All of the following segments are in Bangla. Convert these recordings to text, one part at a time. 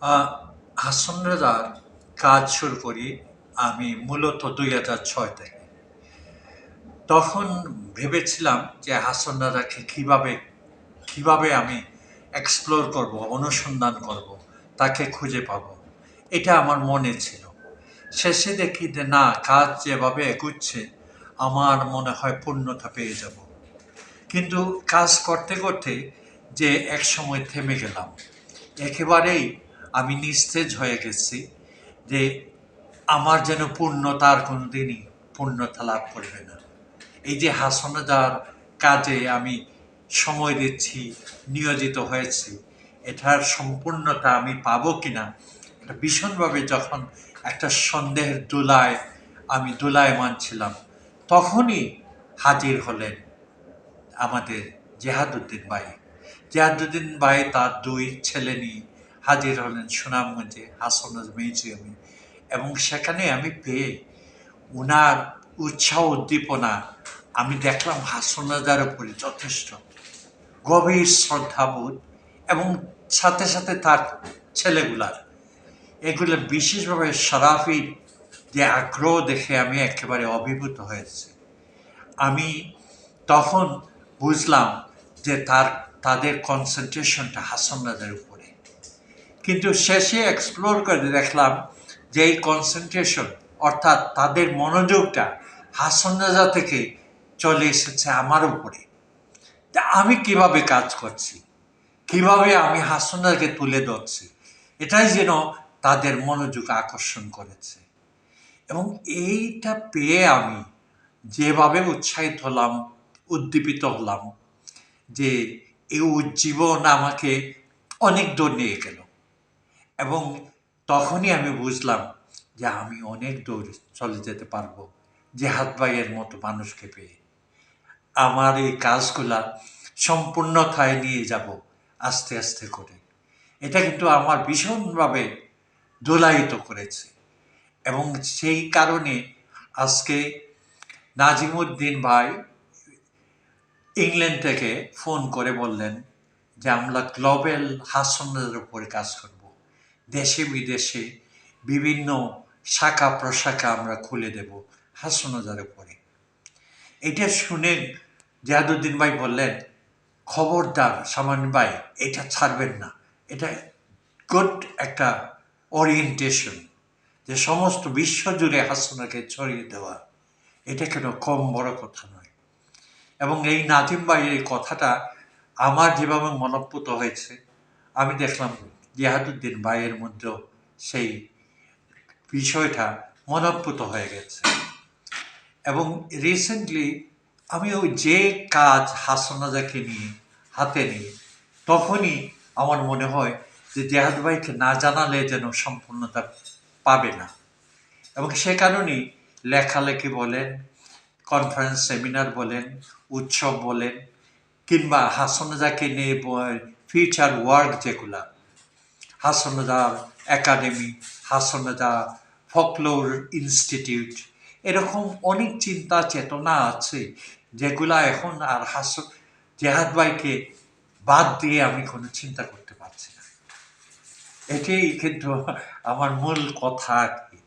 আহ, হাসন রাজার কাজ শুরু করি আমি মূলত 2006 থেকে। তখন ভেবেছিলাম যে হাসন রাজাকে কিভাবে আমি এক্সপ্লোর করব, অনুসন্ধান করব, তাকে খুঁজে পাব, এটা আমার মনে ছিল। শেষে দেখি যে না, কাজ যেভাবে এগুচ্ছে আমার মনে হয় পূর্ণতা পেয়ে যাব। কিন্তু কাজ করতে করতে যে এক সময় থেমে গেলাম, একেবারেই আমি নিস্তেজ হয়ে গেছি যে আমার যেন পূর্ণতার কোনোদিনই পূর্ণতা লাভ করবে না। এই যে হাসনাদার কাজে আমি সময় দিচ্ছি, নিয়োজিত হয়েছি, এটার সম্পূর্ণতা আমি পাবো কিনা, এটা ভীষণভাবে যখন একটা সন্দেহের আমি দোলায়মান ছিলাম, তখনই হাজির হলেন আমাদের জেহাদুদ্দিন ভাই। জেহাদুদ্দিন ভাই তার দুই ছেলে নিয়ে হাজির হলেন সুনামগঞ্জে হাসনাজ মিউজিয়ামে। এবং সেখানে আমি পেয়ে উনার উৎসাহ উদ্দীপনা, আমি দেখলাম হাসনাদার উপরে যথেষ্ট গভীর শ্রদ্ধাবোধ, এবং সাথে সাথে তার ছেলেগুলার এগুলো বিশেষভাবে সারাফির যে আগ্রহ দেখে আমি একেবারে অভিভূত হয়েছি। আমি তখন বুঝলাম যে তাদের কনসেন্ট্রেশনটা হাসনাদের উপরে। কিন্তু শেষে এক্সপ্লোর করে দেখলাম যে এই কনসেন্ট্রেশন, অর্থাৎ তাদের মনোযোগটা হাসনাজা থেকে চলে এসেছে আমার উপরে। তা আমি কিভাবে কাজ করছি, কিভাবে আমি হাসনাকে তুলে ধরছি, এটাই যেন তাদের মনোযোগ আকর্ষণ করেছে। এবং এইটা পেয়ে আমি যেভাবে উৎসাহিত হলাম, উদ্দীপিত হলাম, যে এই উজ্জীবন আমাকে অনেক দূর নিয়ে গেল। এবং তখনই আমি বুঝলাম যে আমি অনেক দূর চলে যেতে পারবো জেহাদ ভাইয়ের মতো মানুষকে পেয়ে। আমার এই কাজগুলা সম্পূর্ণতায় নিয়ে যাব আস্তে আস্তে করে। এটা কিন্তু আমার ভীষণভাবে দোলায়িত করেছে। এবং সেই কারণে আজকে নাজিমুদ্দিন ভাই ইংল্যান্ড থেকে ফোন করে বললেন যে আমরা গ্লোবাল হাসনাদের উপরে কাজ করব, দেশে বিদেশে বিভিন্ন শাখা প্রশাখা আমরা খুলে দেব হাসনাদের উপরে। এটা শুনে জিয়াদুদ্দিন ভাই বললেন, খবরদার সামান ভাই, এটা ছাড়বেন না। এটা গুড একটা ওরিয়েন্টেশন, যে সমস্ত বিশ্ব জুড়ে হাসনাকে ছড়িয়ে দেওয়া, এটা কেন কম বড় কথা নয়। এবং এই নাজিম ভাইয়ের এই কথাটা আমার যেভাবে মনোপুত হয়েছে, আমি দেখলাম জিহাদুদ্দিন ভাইয়ের মধ্যেও সেই বিষয়টা মনোপুত হয়ে গেছে। এবং রিসেন্টলি আমি ওই যে কাজ হাসনাজাকে নিয়ে হাতে নিয়ে, তখনই আমার মনে হয় যে জেহাদ ভাইকে না জানালে যেন সম্পূর্ণতা পাবে না। এবং সে কারণেই লেখালেখি বলেন, কনফারেন্স সেমিনার বলেন, উৎসব বলেন, কিংবা হাসনাজাকে নিয়ে ফিউচার ওয়ার্ক যেগুলা, হাসনাজা একাডেমি, হাসনাজা ফকলোর ইনস্টিটিউট, এরকম অনেক চিন্তা চেতনা আছে যেগুলা এখন আর জেহাদ ভাইকে বাদ দিয়ে আমি কোনো চিন্তা করতে পারছি না। এটাই কিন্তু আমার মূল কথা আর কি,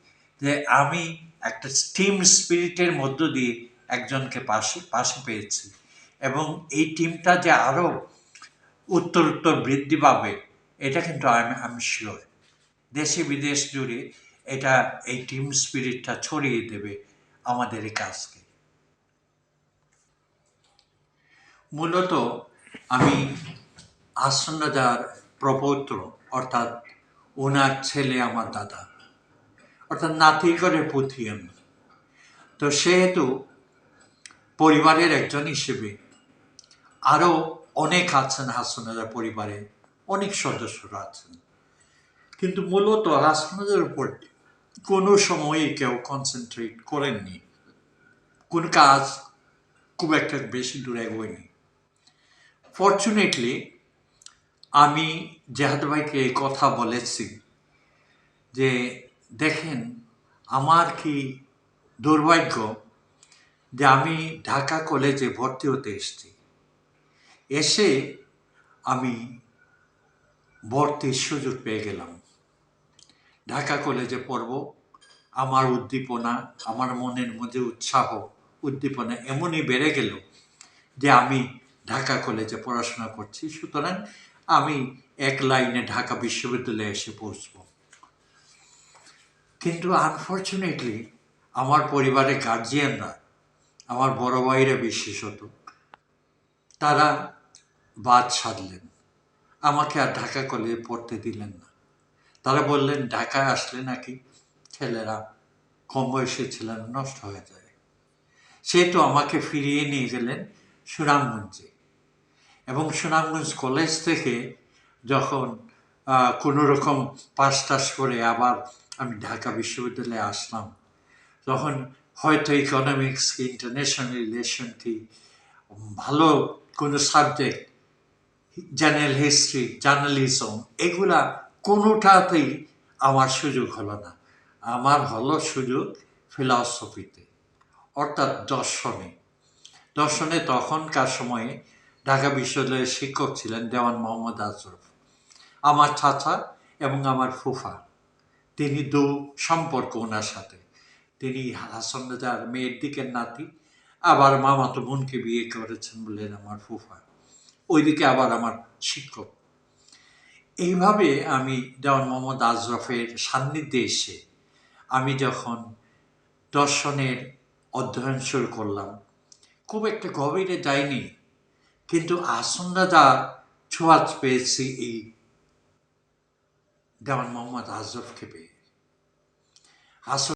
যে আমি একটা টিম স্পিরিটের মধ্য দিয়ে একজনকে পাশে পেয়েছি। এবং এই টিমটা যে আরও উত্তর বৃদ্ধি পাবে, এটা কিন্তু আমি শিওর। দেশে বিদেশ জুড়ে এই টিম স্পিরিটটা ছড়িয়ে দেবে আমাদের এই কাজকে। মূলত আমি হাসন রাজার প্রপৌত্র, অর্থাৎ ওনার ছেলে আমার দাদা, অর্থাৎ নাতি করে পুঁথি আমি। তো সেহেতু পরিবারের একজন হিসেবে আরও অনেক আছেন হাসন রাজার পরিবারে, অনেক সদস্যরা আছেন। কিন্তু মূলত হাসন রাজার উপর কোনো সময়ই কেউ কনসেন্ট্রেট করেননি, কোন কাজ খুব একটা বেশি দূর এগোয়নি। ফর্চুনেটলি আমি জেহাদ ভাইকে এই কথা বলেছি যে দেখেন, আমার কি দুর্ভাগ্য যে আমি ঢাকা কলেজে ভর্তি হতে এসে আমি ভর্তির সুযোগ পেয়ে গেলাম। ঢাকা কলেজে পড়ব। আমার উদ্দীপনা, আমার মনের মধ্যে উৎসাহ, উদ্দীপনা এমনই বেড়ে গেল যে আমি ঢাকা কলেজে পড়াশোনা করছি, সুতরাং আমি এক লাইনে ঢাকা বিশ্ববিদ্যালয়ে এসে পৌঁছব। কিন্তু আনফর্চুনেটলি আমার পরিবারের গার্জিয়ানরা, আমার বড় ভাইরা বিশেষত, তারা বাদ সাধলেন, আমাকে আর ঢাকা কলেজে পড়তে দিলেন না। তারা বললেন ঢাকায় আসলে নাকি ছেলেরা, কম বয়সী ছেলেরা নষ্ট হয়ে যায়। সেহেতু আমাকে ফিরিয়ে নিয়ে গেলেন সুনামগঞ্জে, এবং সুনামগঞ্জ কলেজ থেকে যখন কোনো রকম পাস টাস করে আবার আমি ঢাকা বিশ্ববিদ্যালয়ে আসলাম, তখন হয়তো ইকোনমিক্স কি, ইন্টারন্যাশনাল রিলেশন কি, ভালো কোনো সাবজেক্ট, জেনারেল হিস্ট্রি, জার্নালিজম, এগুলা কোনোটাতেই আমার সুযোগ হলো না। আমার হলো সুযোগ ফিলসফিতে, অর্থাৎ দর্শনে। দর্শনে তখনকার সময়ে ঢাকা বিশ্ববিদ্যালয়ের শিক্ষক ছিলেন দেওয়ান মোহাম্মদ আজরফ, আমার চাচা এবং আমার ফুফা। তিনি দু সম্পর্ক ওনার সাথে। তিনি হাসান রাজার মেয়ের দিকের নাতি, আবার মামাতো বোনকে বিয়ে করেছেন বললেন আমার ফুফা, ওইদিকে আবার আমার শিক্ষক। এইভাবে আমি দেওয়ান মোহাম্মদ আজরফের সান্নিধ্যে এসে আমি যখন দর্শনের অধ্যয়ন শুরু করলাম, খুব একটা গভীরে যায়নি, কিন্তু হাসান রাজার ছোঁয়াচ পেয়েছি এই দেওয়ান মোহাম্মদ আজরফকে পেয়ে। হাসান